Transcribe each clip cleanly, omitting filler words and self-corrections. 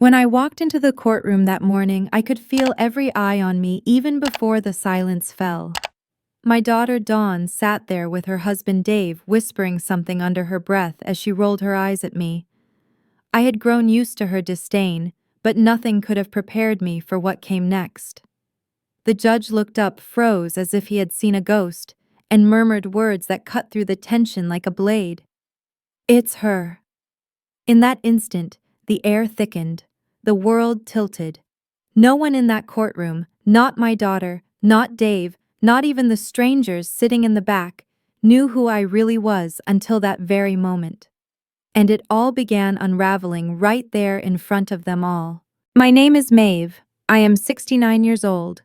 When I walked into the courtroom that morning, I could feel every eye on me even before the silence fell. My daughter Dawn sat there with her husband Dave, whispering something under her breath as she rolled her eyes at me. I had grown used to her disdain, but nothing could have prepared me for what came next. The judge looked up, froze as if he had seen a ghost, and murmured words that cut through the tension like a blade. "It's her." In that instant, the air thickened, the world tilted. No one in that courtroom, not my daughter, not Dave, not even the strangers sitting in the back, knew who I really was until that very moment. And it all began unraveling right there in front of them all. My name is Maeve. I am 69 years old.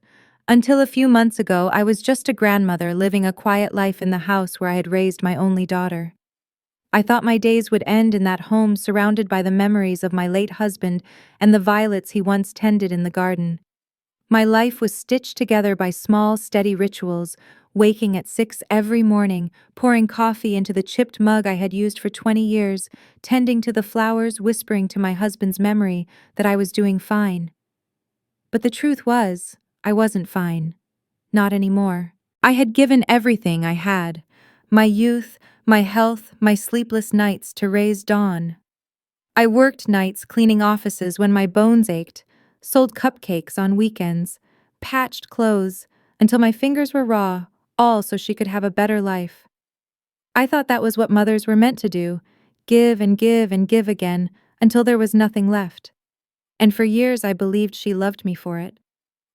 Until a few months ago, I was just a grandmother living a quiet life in the house where I had raised my only daughter. I thought my days would end in that home surrounded by the memories of my late husband and the violets he once tended in the garden. My life was stitched together by small, steady rituals, waking at 6 every morning, pouring coffee into the chipped mug I had used for 20 years, tending to the flowers, whispering to my husband's memory that I was doing fine. But the truth was, I wasn't fine. Not anymore. I had given everything I had. My youth, my health, my sleepless nights to raise Dawn. I worked nights cleaning offices when my bones ached, sold cupcakes on weekends, patched clothes until my fingers were raw, all so she could have a better life. I thought that was what mothers were meant to do, give and give and give again until there was nothing left. And for years I believed she loved me for it.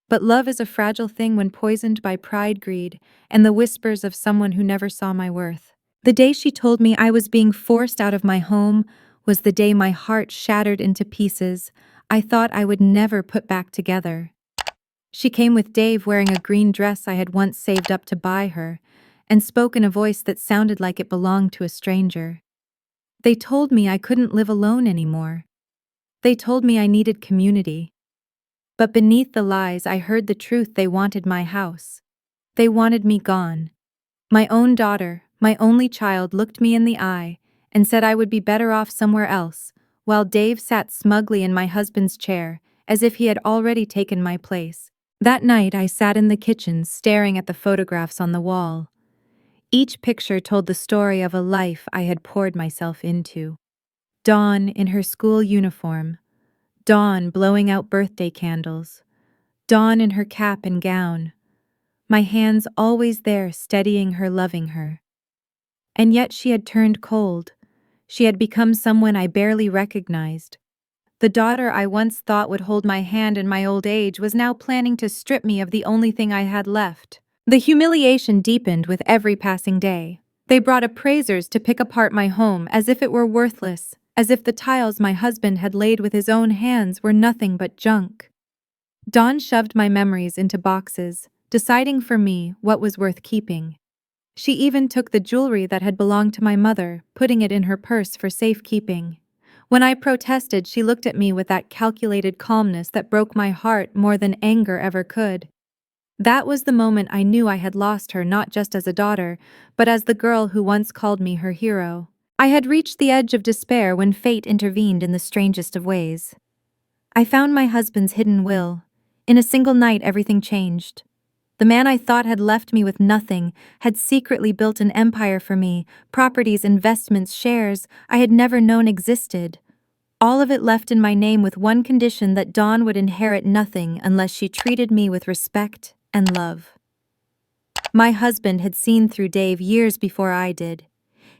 But love is a fragile thing when poisoned by pride, greed, and the whispers of someone who never saw my worth. The day she told me I was being forced out of my home was the day my heart shattered into pieces I thought I would never put back together. She came with Dave wearing a green dress I had once saved up to buy her, and spoke in a voice that sounded like it belonged to a stranger. They told me I couldn't live alone anymore. They told me I needed community. But beneath the lies, I heard the truth. They wanted my house. They wanted me gone. My own daughter, my only child, looked me in the eye and said I would be better off somewhere else, while Dave sat smugly in my husband's chair, as if he had already taken my place. That night, I sat in the kitchen staring at the photographs on the wall. Each picture told the story of a life I had poured myself into. Dawn in her school uniform. Dawn blowing out birthday candles. Dawn in her cap and gown. My hands always there, steadying her, loving her. And yet she had turned cold. She had become someone I barely recognized. The daughter I once thought would hold my hand in my old age was now planning to strip me of the only thing I had left. The humiliation deepened with every passing day. They brought appraisers to pick apart my home as if it were worthless, as if the tiles my husband had laid with his own hands were nothing but junk. Dawn shoved my memories into boxes, deciding for me what was worth keeping. She even took the jewelry that had belonged to my mother, putting it in her purse for safekeeping. When I protested, she looked at me with that calculated calmness that broke my heart more than anger ever could. That was the moment I knew I had lost her, not just as a daughter, but as the girl who once called me her hero. I had reached the edge of despair when fate intervened in the strangest of ways. I found my husband's hidden will. In a single night, everything changed. The man I thought had left me with nothing had secretly built an empire for me, properties, investments, shares I had never known existed. All of it left in my name with one condition: that Dawn would inherit nothing unless she treated me with respect and love. My husband had seen through Dave years before I did.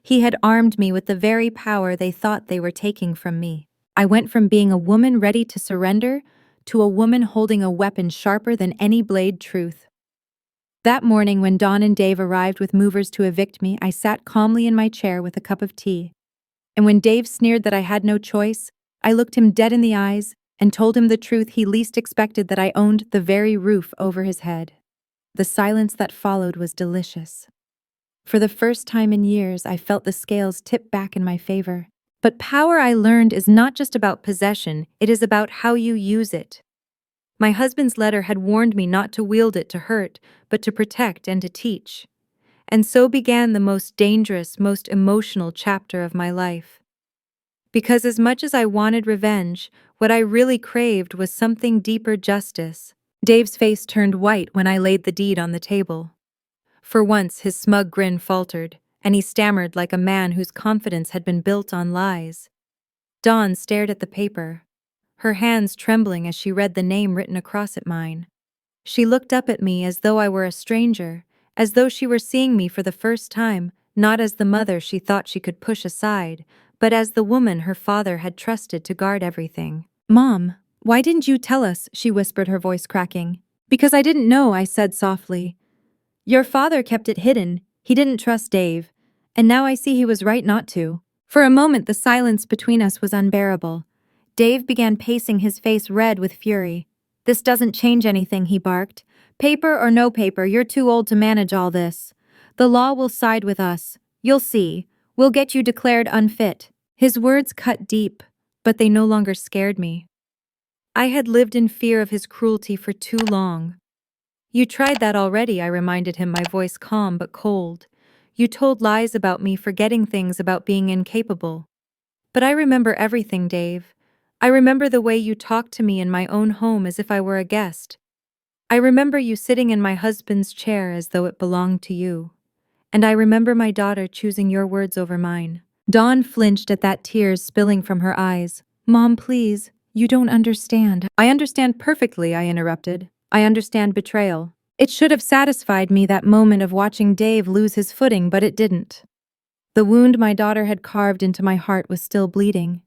He had armed me with the very power they thought they were taking from me. I went from being a woman ready to surrender to a woman holding a weapon sharper than any blade: truth. That morning when Dawn and Dave arrived with movers to evict me, I sat calmly in my chair with a cup of tea. And when Dave sneered that I had no choice, I looked him dead in the eyes and told him the truth he least expected: that I owned the very roof over his head. The silence that followed was delicious. For the first time in years, I felt the scales tip back in my favor. But power, I learned, is not just about possession, it is about how you use it. My husband's letter had warned me not to wield it to hurt, but to protect and to teach. And so began the most dangerous, most emotional chapter of my life. Because as much as I wanted revenge, what I really craved was something deeper: justice. Dave's face turned white when I laid the deed on the table. For once, his smug grin faltered, and he stammered like a man whose confidence had been built on lies. Dawn stared at the paper, her hands trembling as she read the name written across it: mine. She looked up at me as though I were a stranger, as though she were seeing me for the first time, not as the mother she thought she could push aside, but as the woman her father had trusted to guard everything. "Mom, why didn't you tell us?" she whispered, her voice cracking. "Because I didn't know," I said softly. "Your father kept it hidden. He didn't trust Dave. And now I see he was right not to." For a moment, the silence between us was unbearable. Dave began pacing, his face red with fury. "This doesn't change anything," he barked. "Paper or no paper, you're too old to manage all this. The law will side with us. You'll see. We'll get you declared unfit." His words cut deep, but they no longer scared me. I had lived in fear of his cruelty for too long. "You tried that already," I reminded him, my voice calm but cold. "You told lies about me, forgetting things about being incapable." "But I remember everything, Dave. I remember the way you talked to me in my own home as if I were a guest. I remember you sitting in my husband's chair as though it belonged to you. And I remember my daughter choosing your words over mine." Dawn flinched at that, tears spilling from her eyes. "Mom, please, you don't understand." "I understand perfectly," I interrupted. "I understand betrayal. It should have satisfied me, that moment of watching Dave lose his footing, but it didn't. The wound my daughter had carved into my heart was still bleeding.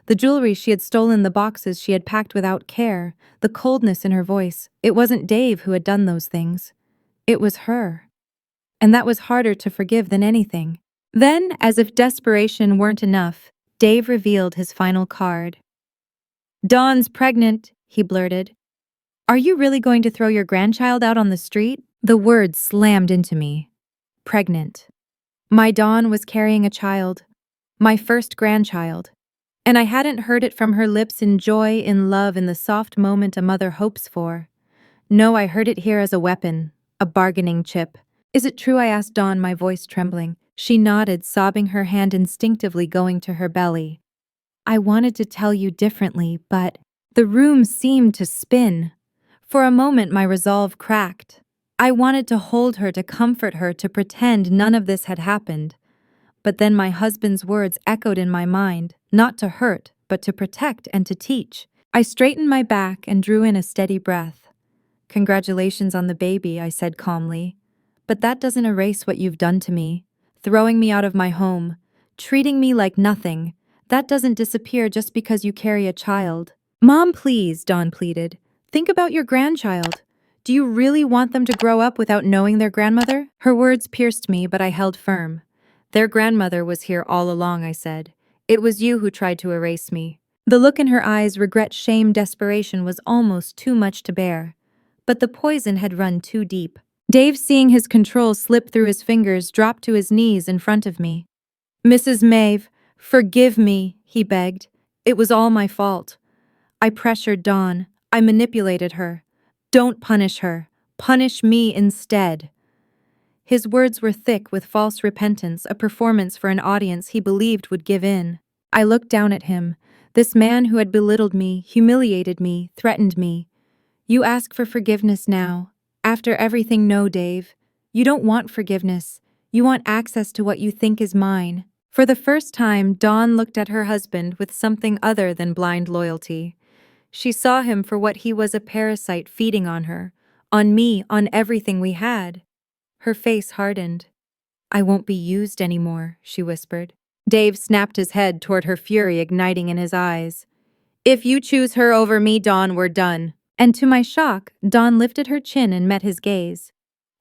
The jewelry she had stolen, the boxes she had packed without care, the coldness in her voice. It wasn't Dave who had done those things. It was her. And that was harder to forgive than anything." Then, as if desperation weren't enough, Dave revealed his final card. "Dawn's pregnant," he blurted. "Are you really going to throw your grandchild out on the street?" The words slammed into me. Pregnant. My Dawn was carrying a child. My first grandchild. And I hadn't heard it from her lips in joy, in love, in the soft moment a mother hopes for. No, I heard it here as a weapon, a bargaining chip. "Is it true?" I asked Dawn, my voice trembling. She nodded, sobbing, her hand instinctively going to her belly. "I wanted to tell you differently, but..." The room seemed to spin. For a moment, my resolve cracked. I wanted to hold her, to comfort her, to pretend none of this had happened. But then my husband's words echoed in my mind, not to hurt, but to protect and to teach. I straightened my back and drew in a steady breath. "Congratulations on the baby," I said calmly. "But that doesn't erase what you've done to me. Throwing me out of my home, treating me like nothing, that doesn't disappear just because you carry a child." "Mom, please," Dawn pleaded. "Think about your grandchild. Do you really want them to grow up without knowing their grandmother?" Her words pierced me, but I held firm. "Their grandmother was here all along," I said. "It was you who tried to erase me." The look in her eyes, regret, shame, desperation, was almost too much to bear. But the poison had run too deep. Dave, seeing his control slip through his fingers, dropped to his knees in front of me. "Mrs. Maeve, forgive me," he begged. "It was all my fault. I pressured Dawn. I manipulated her. Don't punish her. Punish me instead." His words were thick with false repentance, a performance for an audience he believed would give in. I looked down at him, this man who had belittled me, humiliated me, threatened me. "You ask for forgiveness now. After everything?" "No, Dave. You don't want forgiveness. You want access to what you think is mine." For the first time, Dawn looked at her husband with something other than blind loyalty. She saw him for what he was: a parasite feeding on her, on me, on everything we had. Her face hardened. "I won't be used anymore," she whispered. Dave snapped his head toward her, fury igniting in his eyes. "If you choose her over me, Dawn, we're done." And to my shock, Dawn lifted her chin and met his gaze.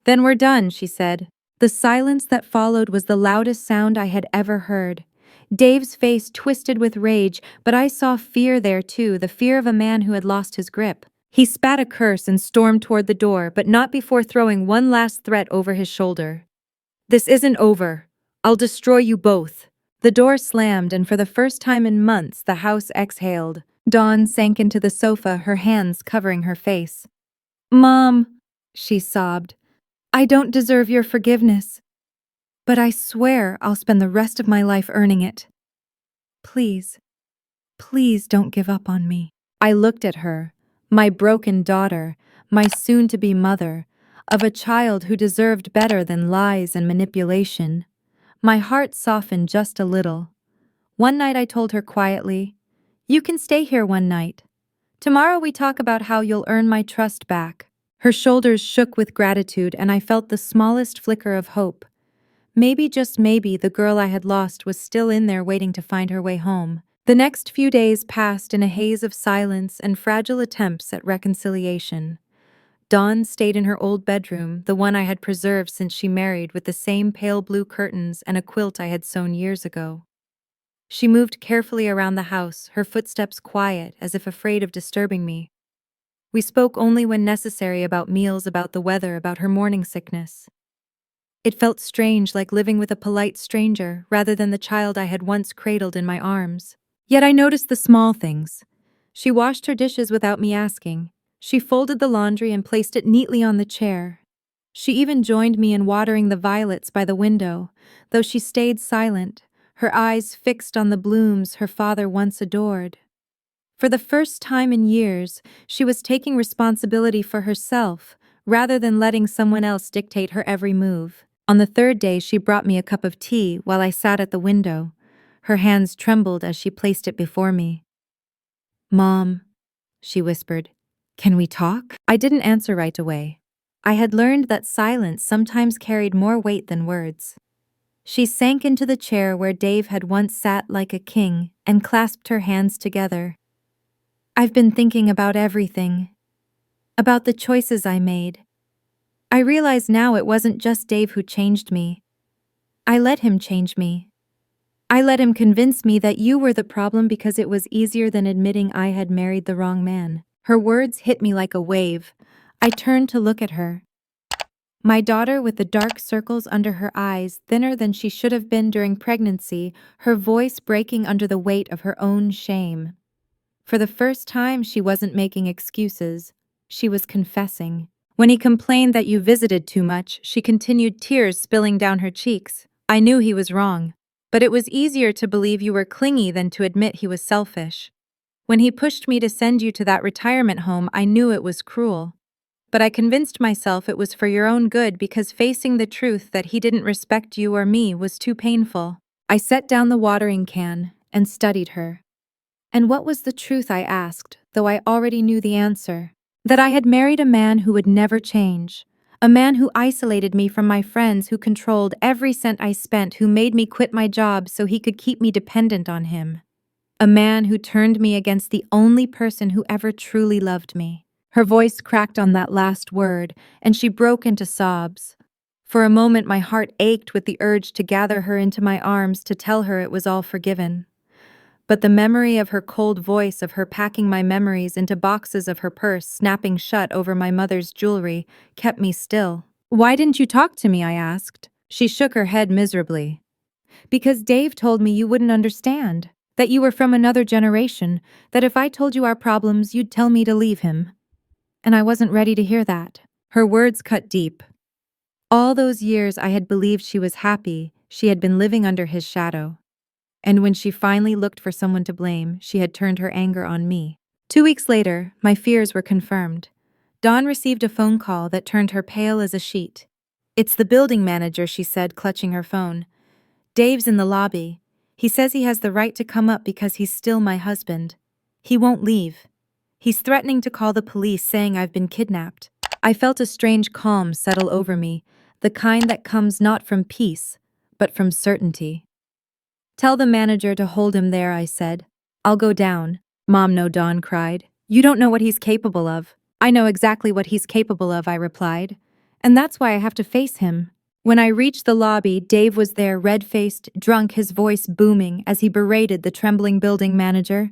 "Then we're done," she said. The silence that followed was the loudest sound I had ever heard. Dave's face twisted with rage, but I saw fear there too, the fear of a man who had lost his grip. He spat a curse and stormed toward the door, but not before throwing one last threat over his shoulder. "This isn't over. I'll destroy you both." The door slammed, and for the first time in months, the house exhaled. Dawn sank into the sofa, her hands covering her face. "Mom," she sobbed, "I don't deserve your forgiveness. But I swear I'll spend the rest of my life earning it. Please." Please don't give up on me. I looked at her, my broken daughter, my soon-to-be mother, of a child who deserved better than lies and manipulation. My heart softened just a little. One night I told her quietly, "You can stay here one night. Tomorrow we talk about how you'll earn my trust back." Her shoulders shook with gratitude and I felt the smallest flicker of hope. Maybe, just maybe, the girl I had lost was still in there waiting to find her way home. The next few days passed in a haze of silence and fragile attempts at reconciliation. Dawn stayed in her old bedroom, the one I had preserved since she married, with the same pale blue curtains and a quilt I had sewn years ago. She moved carefully around the house, her footsteps quiet, as if afraid of disturbing me. We spoke only when necessary, about meals, about the weather, about her morning sickness. It felt strange, like living with a polite stranger, rather than the child I had once cradled in my arms. Yet I noticed the small things. She washed her dishes without me asking. She folded the laundry and placed it neatly on the chair. She even joined me in watering the violets by the window, though she stayed silent, her eyes fixed on the blooms her father once adored. For the first time in years, she was taking responsibility for herself, rather than letting someone else dictate her every move. On the third day, she brought me a cup of tea while I sat at the window. Her hands trembled as she placed it before me. "Mom," she whispered, "can we talk?" I didn't answer right away. I had learned that silence sometimes carried more weight than words. She sank into the chair where Dave had once sat like a king and clasped her hands together. "I've been thinking about everything. About the choices I made. I realize now it wasn't just Dave who changed me. I let him change me. I let him convince me that you were the problem because it was easier than admitting I had married the wrong man." Her words hit me like a wave. I turned to look at her. My daughter, with the dark circles under her eyes, thinner than she should have been during pregnancy, her voice breaking under the weight of her own shame. For the first time, she wasn't making excuses. She was confessing. "When he complained that you visited too much," she continued, tears spilling down her cheeks, "I knew he was wrong. But it was easier to believe you were clingy than to admit he was selfish. When he pushed me to send you to that retirement home, I knew it was cruel. But I convinced myself it was for your own good because facing the truth that he didn't respect you or me was too painful." I set down the watering can and studied her. "And what was the truth?" I asked, though I already knew the answer. "That I had married a man who would never change. A man who isolated me from my friends, who controlled every cent I spent, who made me quit my job so he could keep me dependent on him. A man who turned me against the only person who ever truly loved me." Her voice cracked on that last word, and she broke into sobs. For a moment my heart ached with the urge to gather her into my arms to tell her it was all forgiven. But the memory of her cold voice, of her packing my memories into boxes of her purse snapping shut over my mother's jewelry, kept me still. "Why didn't you talk to me?" I asked. She shook her head miserably. "Because Dave told me you wouldn't understand, that you were from another generation, that if I told you our problems, you'd tell me to leave him. And I wasn't ready to hear that." Her words cut deep. All those years I had believed she was happy, she had been living under his shadow. And when she finally looked for someone to blame, she had turned her anger on me. 2 weeks later, my fears were confirmed. Dawn received a phone call that turned her pale as a sheet. "It's the building manager," she said, clutching her phone. "Dave's in the lobby. He says he has the right to come up because he's still my husband. He won't leave. He's threatening to call the police, saying I've been kidnapped." I felt a strange calm settle over me, the kind that comes not from peace, but from certainty. "Tell the manager to hold him there," I said. "I'll go down." "Mom, no," Dawn cried. "You don't know what he's capable of." "I know exactly what he's capable of," I replied. "And that's why I have to face him." When I reached the lobby, Dave was there, red-faced, drunk, his voice booming as he berated the trembling building manager.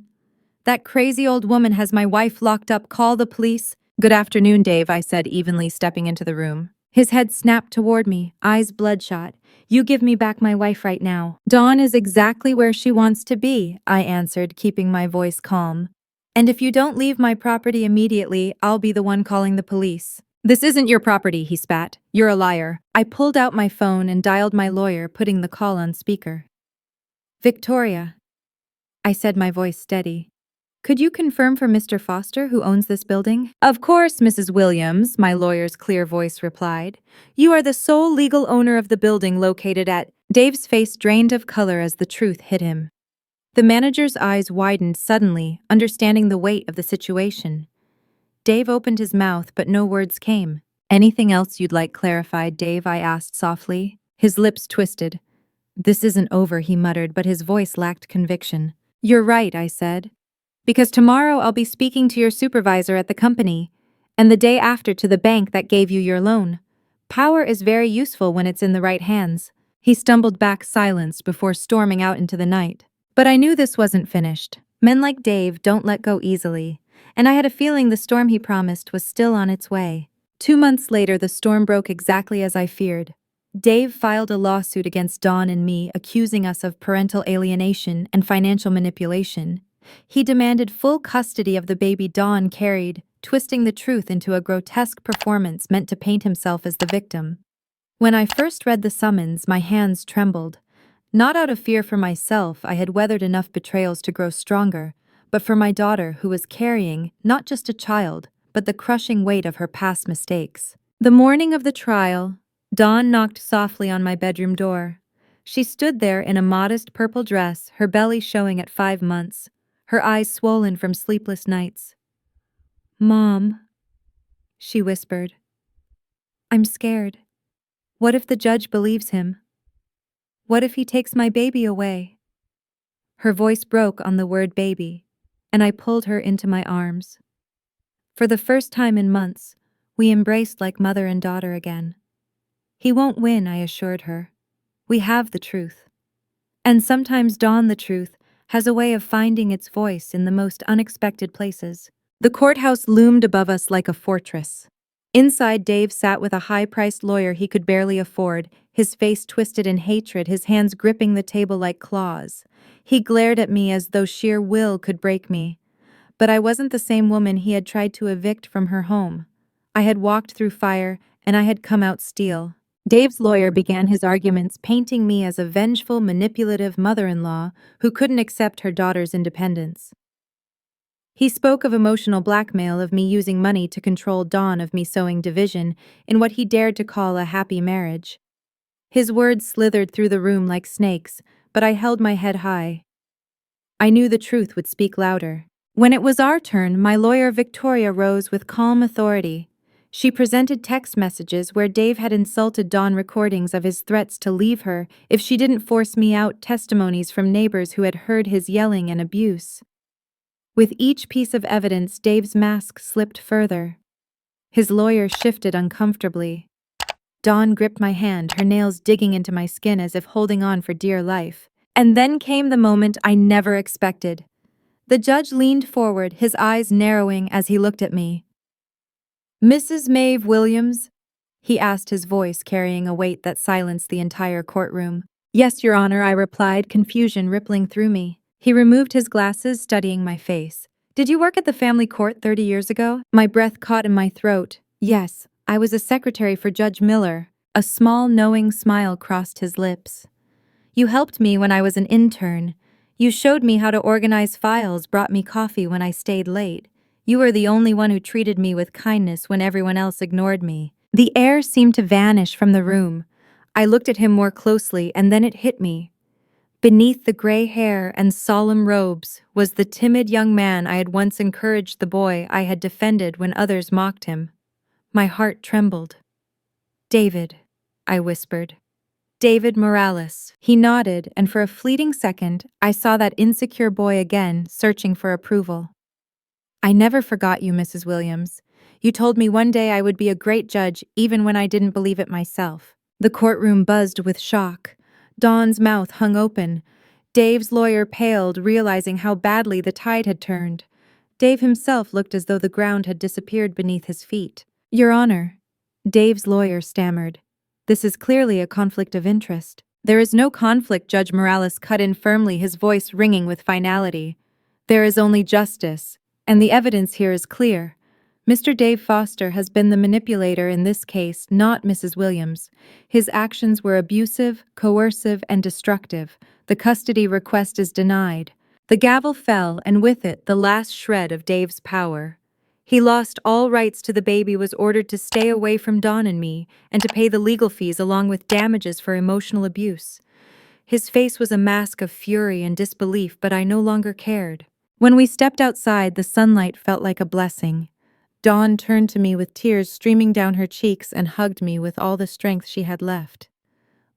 "That crazy old woman has my wife locked up. Call the police." "Good afternoon, Dave," I said evenly, stepping into the room. His head snapped toward me, eyes bloodshot. "You give me back my wife right now." "Dawn is exactly where she wants to be," I answered, keeping my voice calm. "And if you don't leave my property immediately, I'll be the one calling the police." "This isn't your property," he spat. "You're a liar." I pulled out my phone and dialed my lawyer, putting the call on speaker. "Victoria." I said, my voice steady. Could you confirm for Mr. Foster who owns this building? Of course, Mrs. Williams, my lawyer's clear voice replied. You are the sole legal owner of the building located at… Dave's face drained of color as the truth hit him. The manager's eyes widened suddenly, understanding the weight of the situation. Dave opened his mouth, but no words came. Anything else you'd like clarified, Dave? I asked softly. His lips twisted. This isn't over, he muttered, but his voice lacked conviction. You're right, I said. Because tomorrow I'll be speaking to your supervisor at the company, and the day after to the bank that gave you your loan. Power is very useful when it's in the right hands. He stumbled back, silenced, before storming out into the night. But I knew this wasn't finished. Men like Dave don't let go easily, and I had a feeling the storm he promised was still on its way. 2 months later, the storm broke exactly as I feared. Dave filed a lawsuit against Dawn and me, accusing us of parental alienation and financial manipulation. He demanded full custody of the baby Dawn carried, twisting the truth into a grotesque performance meant to paint himself as the victim. When I first read the summons, my hands trembled. Not out of fear for myself, I had weathered enough betrayals to grow stronger, but for my daughter, who was carrying not just a child, but the crushing weight of her past mistakes. The morning of the trial, Dawn knocked softly on my bedroom door. She stood there in a modest purple dress, her belly showing at 5 months, her eyes swollen from sleepless nights. Mom, she whispered. I'm scared. What if the judge believes him? What if he takes my baby away? Her voice broke on the word baby, and I pulled her into my arms. For the first time in months, we embraced like mother and daughter again. He won't win, I assured her. We have the truth. And sometimes, Dawn, the truth has a way of finding its voice in the most unexpected places. The courthouse loomed above us like a fortress. Inside, Dave sat with a high-priced lawyer he could barely afford, his face twisted in hatred, his hands gripping the table like claws. He glared at me as though sheer will could break me. But I wasn't the same woman he had tried to evict from her home. I had walked through fire, and I had come out steel. Dave's lawyer began his arguments, painting me as a vengeful, manipulative mother-in-law who couldn't accept her daughter's independence. He spoke of emotional blackmail, of me using money to control Dawn, of me sowing division in what he dared to call a happy marriage. His words slithered through the room like snakes, but I held my head high. I knew the truth would speak louder. When it was our turn, my lawyer Victoria rose with calm authority. She presented text messages where Dave had insulted Dawn, recordings of his threats to leave her if she didn't force me out, testimonies from neighbors who had heard his yelling and abuse. With each piece of evidence, Dave's mask slipped further. His lawyer shifted uncomfortably. Dawn gripped my hand, her nails digging into my skin as if holding on for dear life. And then came the moment I never expected. The judge leaned forward, his eyes narrowing as he looked at me. Mrs. Maeve Williams? He asked, his voice carrying a weight that silenced the entire courtroom. Yes, Your Honor, I replied, confusion rippling through me. He removed his glasses, studying my face. Did you work at the family court 30 years ago? My breath caught in my throat. Yes, I was a secretary for Judge Miller. A small, knowing smile crossed his lips. You helped me when I was an intern. You showed me how to organize files, brought me coffee when I stayed late. You were the only one who treated me with kindness when everyone else ignored me. The air seemed to vanish from the room. I looked at him more closely, and then it hit me. Beneath the gray hair and solemn robes was the timid young man I had once encouraged, the boy I had defended when others mocked him. My heart trembled. David, I whispered. David Morales. He nodded, and for a fleeting second, I saw that insecure boy again, searching for approval. I never forgot you, Mrs. Williams. You told me one day I would be a great judge, even when I didn't believe it myself. The courtroom buzzed with shock. Dawn's mouth hung open. Dave's lawyer paled, realizing how badly the tide had turned. Dave himself looked as though the ground had disappeared beneath his feet. Your Honor, Dave's lawyer stammered. This is clearly a conflict of interest. There is no conflict, Judge Morales cut in firmly, his voice ringing with finality. There is only justice. And the evidence here is clear. Mr. Dave Foster has been the manipulator in this case, not Mrs. Williams. His actions were abusive, coercive, and destructive. The custody request is denied. The gavel fell, and with it, the last shred of Dave's power. He lost all rights to the baby, was ordered to stay away from Dawn and me, and to pay the legal fees along with damages for emotional abuse. His face was a mask of fury and disbelief, but I no longer cared. When we stepped outside, the sunlight felt like a blessing. Dawn turned to me with tears streaming down her cheeks and hugged me with all the strength she had left.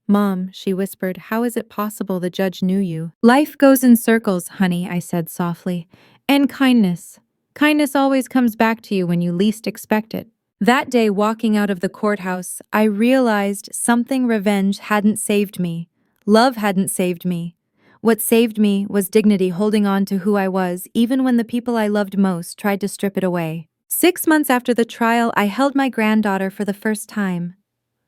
"Mom," she whispered, "how is it possible the judge knew you?" "Life goes in circles, honey," I said softly. "And kindness. Kindness always comes back to you when you least expect it." That day, walking out of the courthouse, I realized something revenge hadn't saved me. Love hadn't saved me. What saved me was dignity, holding on to who I was, even when the people I loved most tried to strip it away. 6 months after the trial, I held my granddaughter for the first time.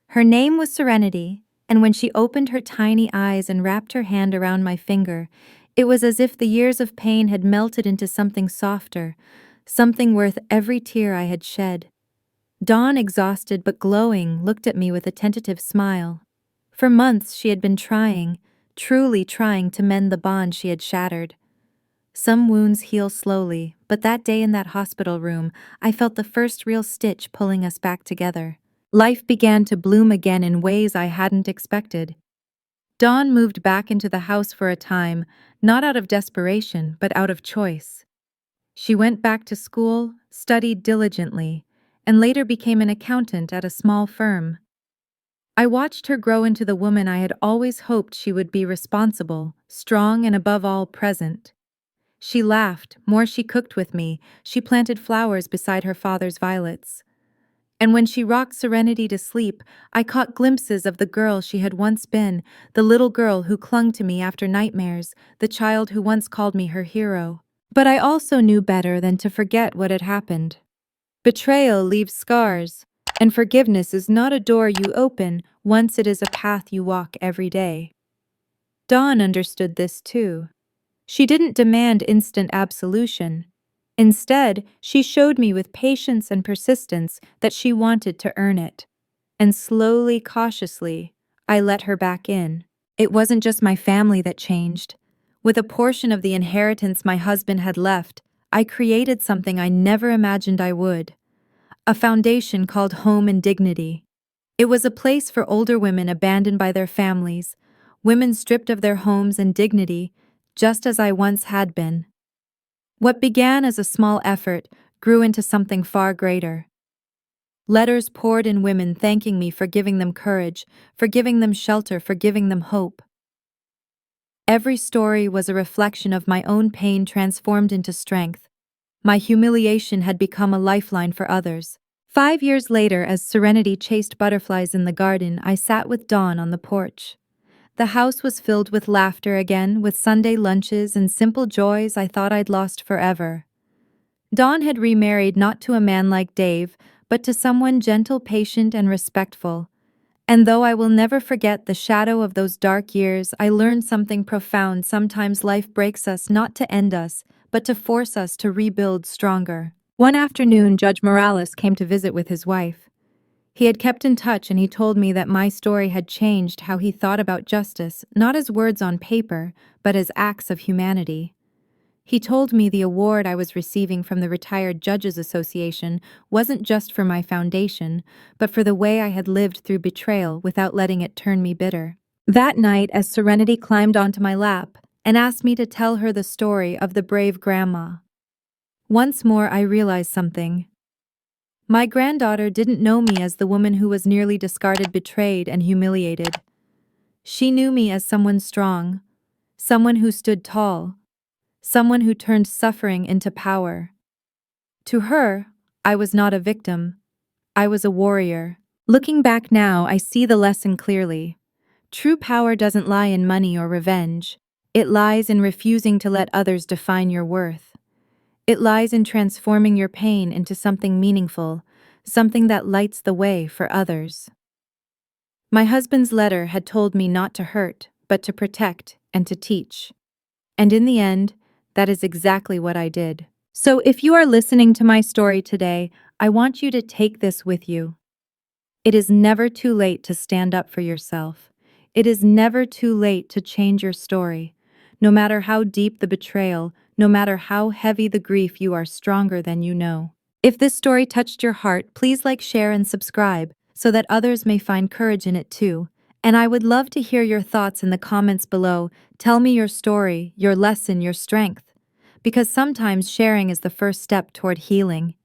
Her name was Serenity, and when she opened her tiny eyes and wrapped her hand around my finger, it was as if the years of pain had melted into something softer, something worth every tear I had shed. Dawn, exhausted but glowing, looked at me with a tentative smile. For months she had been trying, truly trying to mend the bond she had shattered. Some wounds heal slowly, but that day in that hospital room, I felt the first real stitch pulling us back together. Life began to bloom again in ways I hadn't expected. Dawn moved back into the house for a time, not out of desperation, but out of choice. She went back to school, studied diligently, and later became an accountant at a small firm. I watched her grow into the woman I had always hoped she would be: responsible, strong, and above all, present. She laughed, more she cooked with me, she planted flowers beside her father's violets. And when she rocked Serenity to sleep, I caught glimpses of the girl she had once been, the little girl who clung to me after nightmares, the child who once called me her hero. But I also knew better than to forget what had happened. Betrayal leaves scars, and forgiveness is not a door you open once, it is a path you walk every day. Dawn understood this too. She didn't demand instant absolution. Instead, she showed me with patience and persistence that she wanted to earn it. And slowly, cautiously, I let her back in. It wasn't just my family that changed. With a portion of the inheritance my husband had left, I created something I never imagined I would. A foundation called Home and Dignity. It was a place for older women abandoned by their families, women stripped of their homes and dignity, just as I once had been. What began as a small effort grew into something far greater. Letters poured in, women thanking me for giving them courage, for giving them shelter, for giving them hope. Every story was a reflection of my own pain transformed into strength. My humiliation had become a lifeline for others. 5 years later, as Serenity chased butterflies in the garden, I sat with Dawn on the porch. The house was filled with laughter again, with Sunday lunches and simple joys I thought I'd lost forever. Dawn had remarried, not to a man like Dave, but to someone gentle, patient, and respectful. And though I will never forget the shadow of those dark years, I learned something profound. Sometimes life breaks us not to end us, but to force us to rebuild stronger. One afternoon, Judge Morales came to visit with his wife. He had kept in touch, and he told me that my story had changed how he thought about justice, not as words on paper, but as acts of humanity. He told me the award I was receiving from the Retired Judges Association wasn't just for my foundation, but for the way I had lived through betrayal without letting it turn me bitter. That night, as Serenity climbed onto my lap and asked me to tell her the story of the brave grandma, once more I realized something. My granddaughter didn't know me as the woman who was nearly discarded, betrayed, and humiliated. She knew me as someone strong, someone who stood tall, someone who turned suffering into power. To her, I was not a victim. I was a warrior. Looking back now, I see the lesson clearly. True power doesn't lie in money or revenge. It lies in refusing to let others define your worth. It lies in transforming your pain into something meaningful, something that lights the way for others. My husband's letter had told me not to hurt, but to protect and to teach. And in the end, that is exactly what I did. So if you are listening to my story today, I want you to take this with you. It is never too late to stand up for yourself. It is never too late to change your story. No matter how deep the betrayal, no matter how heavy the grief, you are stronger than you know. If this story touched your heart, please like, share, and subscribe so that others may find courage in it too. And I would love to hear your thoughts in the comments below. Tell me your story, your lesson, your strength. Because sometimes sharing is the first step toward healing.